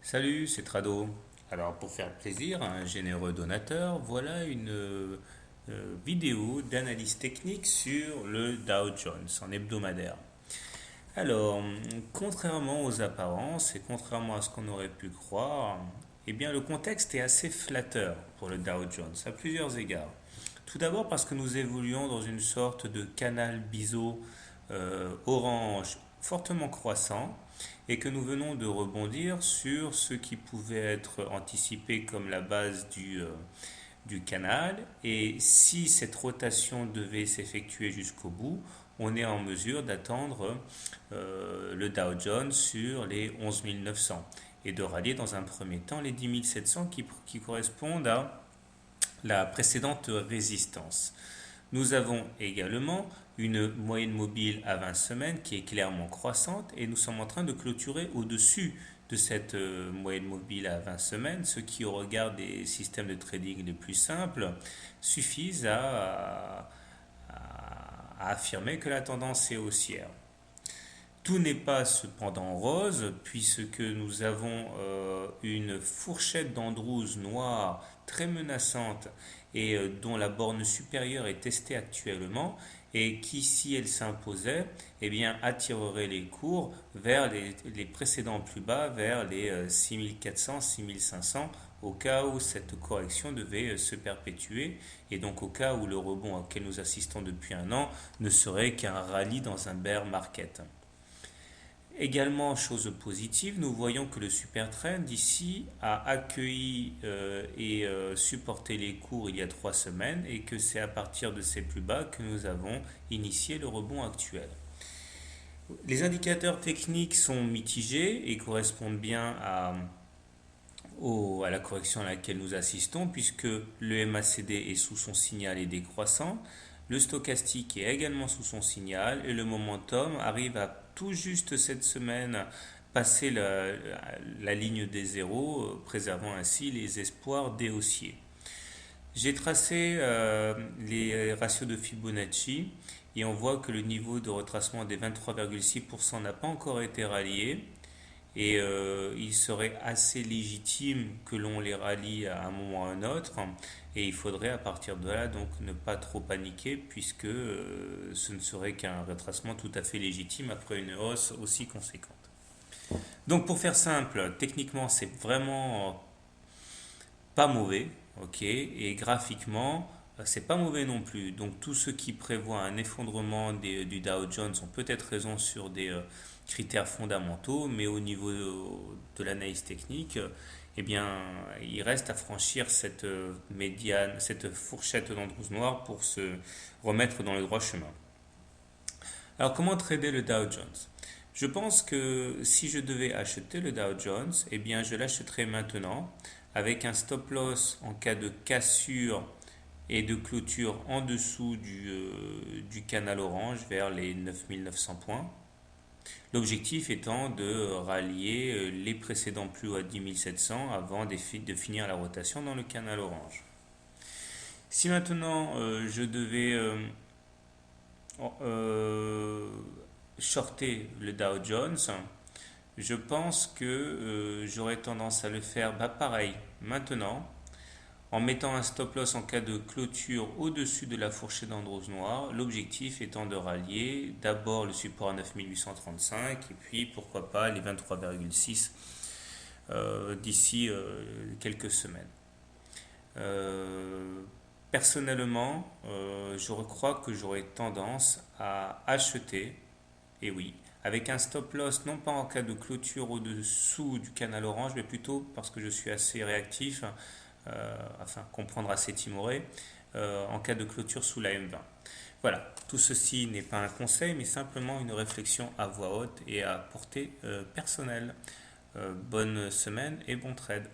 Salut, c'est Trado. Alors, pour faire plaisir à un généreux donateur, voilà une vidéo d'analyse technique sur le Dow Jones en hebdomadaire. Alors, contrairement aux apparences et contrairement à ce qu'on aurait pu croire, eh bien, le contexte est assez flatteur pour le Dow Jones à plusieurs égards. Tout d'abord parce que nous évoluons dans une sorte de canal biseau orange fortement croissant et que nous venons de rebondir sur ce qui pouvait être anticipé comme la base du canal. Et si cette rotation devait s'effectuer jusqu'au bout, on est en mesure d'attendre le Dow Jones sur les 11 900 et de rallier dans un premier temps les 10 700 qui correspondent à la précédente résistance. Nous avons également une moyenne mobile à 20 semaines qui est clairement croissante et nous sommes en train de clôturer au-dessus de cette moyenne mobile à 20 semaines, ce qui au regard des systèmes de trading les plus simples suffisent à affirmer que la tendance est haussière. Tout n'est pas cependant rose puisque nous avons une fourchette d'Andrews noire très menaçante et dont la borne supérieure est testée actuellement et qui, si elle s'imposait, eh bien, attirerait les cours vers les précédents plus bas, vers les 6400, 6500 au cas où cette correction devait se perpétuer et donc au cas où le rebond auquel nous assistons depuis un an ne serait qu'un rallye dans un bear market. Également, chose positive, nous voyons que le super trend ici a accueilli et supporté les cours il y a 3 semaines et que c'est à partir de ces plus bas que nous avons initié le rebond actuel. Les indicateurs techniques sont mitigés et correspondent bien à la correction à laquelle nous assistons puisque le MACD est sous son signal et décroissant, le stochastique est également sous son signal et le momentum arrive à tout juste cette semaine passer la ligne des zéros, préservant ainsi les espoirs des haussiers. J'ai tracé les ratios de Fibonacci et on voit que le niveau de retracement des 23,6% n'a pas encore été rallié. Et il serait assez légitime que l'on les rallie à un moment ou à un autre. Et il faudrait à partir de là donc ne pas trop paniquer puisque ce ne serait qu'un retracement tout à fait légitime après une hausse aussi conséquente. Donc pour faire simple, techniquement c'est vraiment pas mauvais, ok, et graphiquement c'est pas mauvais non plus. Donc tous ceux qui prévoient un effondrement du Dow Jones ont peut-être raison sur des critères fondamentaux, mais au niveau de l'analyse technique, eh bien, il reste à franchir cette médiane, cette fourchette d'Andrews noire pour se remettre dans le droit chemin. Alors, comment trader le Dow Jones? Je pense que si je devais acheter le Dow Jones, eh bien, je l'achèterais maintenant avec un stop loss en cas de cassure et de clôture en dessous du canal orange vers les 9900 points. L'objectif étant de rallier les précédents plus hauts à 10 700 avant de finir la rotation dans le canal orange. Si maintenant je devais euh, shorter le Dow Jones, je pense que j'aurais tendance à le faire pareil maintenant en mettant un stop loss en cas de clôture au-dessus de la fourchette d'Andrews noire, l'objectif étant de rallier d'abord le support à 9835 et puis pourquoi pas les 23,6 d'ici quelques semaines. Personnellement, je crois que j'aurais tendance à acheter, et oui, avec un stop loss, non pas en cas de clôture au-dessous du canal orange, mais plutôt parce que je suis assez réactif, enfin comprendre assez timoré, en cas de clôture sous la M20. Voilà, tout ceci n'est pas un conseil, mais simplement une réflexion à voix haute et à portée personnelle. Bonne semaine et bon trade.